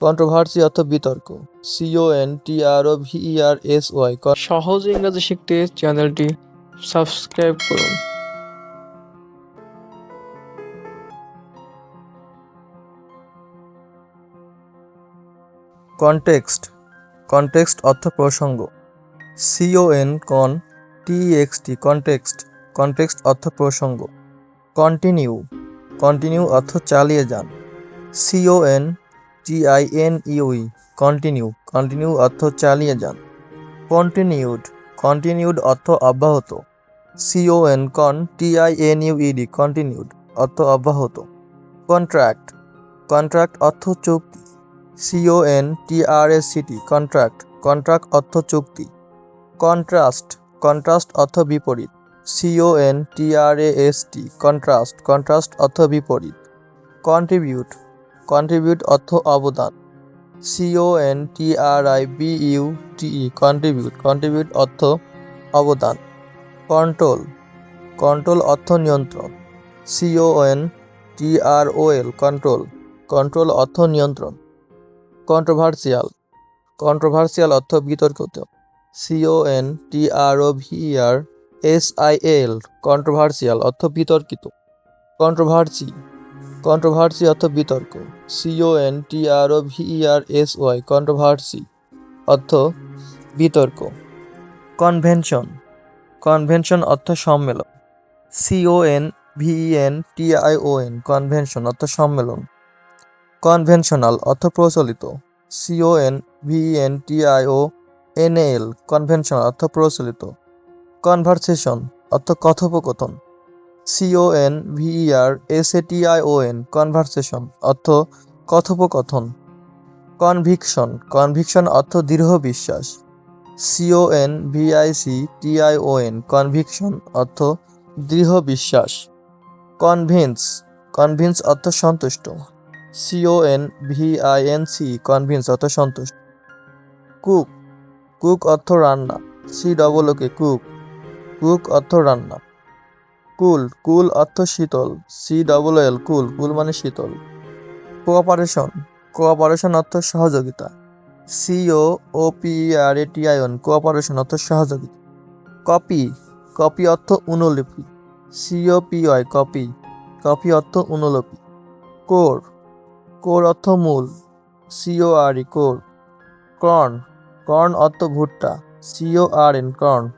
Controversy অর্থ বিতর্ক। CONTROVERSY। সহজ ইংরেজি শিখতে চ্যানেলটি সাবস্ক্রাইব করুন। কনটেক্সট। কনটেক্সট অর্থ প্রসঙ্গ। CON context. কনটেক্সট অর্থ প্রসঙ্গ। কন্টিনিউ। কন্টিনিউ অর্থ চালিয়ে যান। CONTINUE continue. কন্টিনিউ অর্থ চালিয়ে যান। কন্টিনিউড। কন্টিনিউড অর্থ অব্যাহত। CONTINUED কন্টিনিউড অর্থ অব্যাহত। কন্ট্রাক্ট। কন্ট্রাক্ট অর্থ চুক্তি। CONTRACT contract. কন্ট্রাক্ট অর্থ চুক্তি। কন্ট্রাস্ট। কন্ট্রাস্ট অর্থ বিপরীত। CONTRAST contrast. কন্ট্রাস্ট অর্থ বিপরীত। কন্ট্রিবিউট। কন্ট্রিবিউট অর্থ অবদান। CONTRIBUTE contribute. কন্ট্রিবিউট অর্থ অবদান। কন্ট্রোল। কন্ট্রোল অর্থ নিয়ন্ত্রণ। CONTROL control. কন্ট্রোল অর্থ নিয়ন্ত্রণ। কন্ট্রোভার্সিয়াল। কন্ট্রোভার্সিয়াল অর্থ বিতর্কিত। CONTROVERSIAL কন্ট্রোভার্সিয়াল অর্থ বিতর্কিত। কন্ট্রোভার্সি। কন্ট্রোভার্সি অর্থ বিতর্ক। CONTROVERSY কন্ট্রোভার্সি অর্থ বিতর্ক। কনভেনশন। কনভেনশন অর্থ সম্মেলন। CONVENTION কনভেনশন অর্থ সম্মেলন। কনভেনশনাল অর্থ প্রচলিত। CONVENTIONAL কনভেনশনাল অর্থ প্রচলিত। কনভারসেশন অর্থ কথোপকথন। CONVERSATION কনভারসেশন অর্থ কথোপকথন। কনভিকশন। কনভিকশন অর্থ দৃঢ় বিশ্বাস। CONVICTION কনভিকশন অর্থ দৃঢ় বিশ্বাস। কনভিন্স। কনভিন্স অর্থ সন্তুষ্ট। CONVINC কনভিন্স অর্থ সন্তুষ্ট। কুক। কুক অর্থ রান্না। COOK cook. কুক অর্থ রান্না। কুল। কুল অর্থ শীতল। COOL কুল। কুল মানে শীতল। কোঅপারেশন। কোঅপারেশন অর্থ সহযোগিতা। COOPERATION কোঅপারেশন অর্থ সহযোগিতা। কপি। কপি অর্থ অনুলিপি। COPY copy. কপি অর্থ অনুলিপি। কোর। কোর অর্থ মূল। CORE core. কর্ন। কর্ন অর্থ ভুট্টা। CORN corn.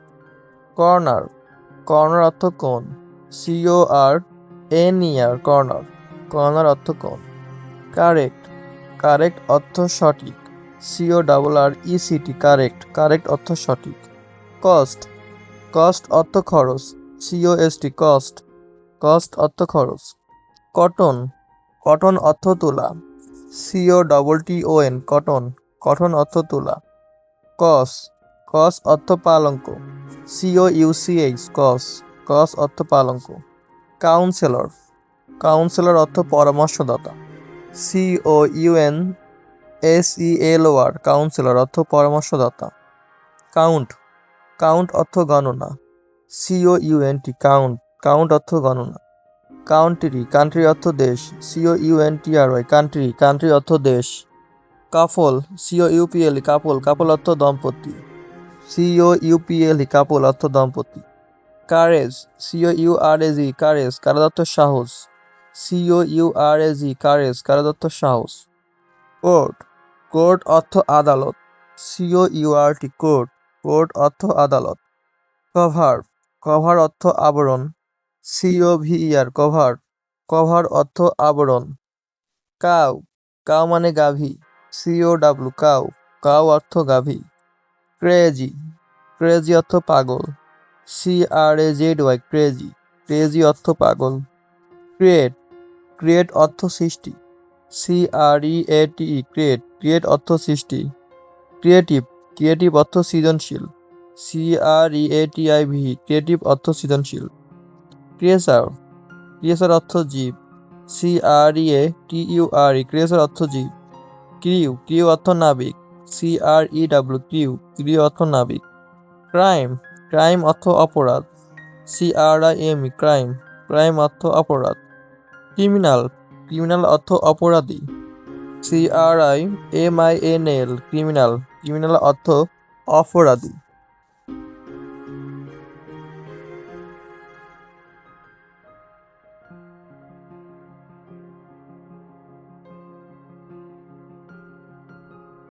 কর্নার। কর্নার অর্থ কোণ। CORNER corner. কর্নার অর্থ কোণ। কারেক্ট। কারেক্ট অর্থ সঠিক। CORRECT correct. কারেক্ট অর্থ সঠিক। কস্ট। কস্ট অর্থ খরচ। COST cost. কস্ট অর্থ খরচ। কটন। কটন অর্থ তুলা। COTTON cotton. কটন অর্থ তুলা। কস। কস অর্থ পালঙ্ক। COUCH কস। কস অর্থ পালঙ্ক। কাউন্সেলর। কাউন্সেলর অর্থ পরামর্শদাতা। COUNSELOR কাউন্সেলর অর্থ পরামর্শদাতা। কাউন্ট। কাউন্ট অর্থ গণনা। COUNT count. কাউন্ট অর্থ গণনা। কাউন্ট্রি। কান্ট্রি অর্থ দেশ। COUNTRY country. কান্ট্রি অর্থ দেশ। কাপল। COUPLE কাপল। কাপল অর্থ দম্পতি। COUPLE কাপল অর্থ দম্পতি। কারেজ। COURAGE courage. কারেজ অর্থ সাহস। COURAGE courage. কারেজ অর্থ সাহস। কোর্ট। কোর্ট অর্থ আদালত। COURT court. কোর্ট অর্থ আদালত। কভার। কভার অর্থ আবরণ। COVER cover. কভার অর্থ আবরণ। কাউ। কাউ মানে গাভী। COW cow. কাউ অর্থ গাভী। ক্রেজি। ক্রেজি অর্থ পাগল। CRAZY crazy. ক্রেজি অর্থ পাগল। ক্রিয়েট। ক্রিয়েট অর্থ সৃষ্টি। CREATE create. ক্রিয়েট অর্থ সৃষ্টি। ক্রিয়েটিভ। ক্রিয়েটিভ অর্থ সৃজনশীল। CREATIV ক্রিয়েটিভ অর্থ সৃজনশীল। ক্রিয়েচার। ক্রিয়েচার অর্থ জীব। CREATURE ক্রিয়েচার অর্থ জীব। ক্রিউ। ক্রিউ অর্থ নাবিক। CREW crew. ক্রিউ অর্থ নাবিক। ক্রাইম। ক্রাইম অর্থ অপরাধ। CRIM crime. ক্রাইম অর্থ অপরাধ। ক্রিমিনাল। ক্রিমিনাল অর্থ অপরাধী। CRIMINAL ক্রিমিনাল ক্রিমিনাল অর্থ অপরাধী।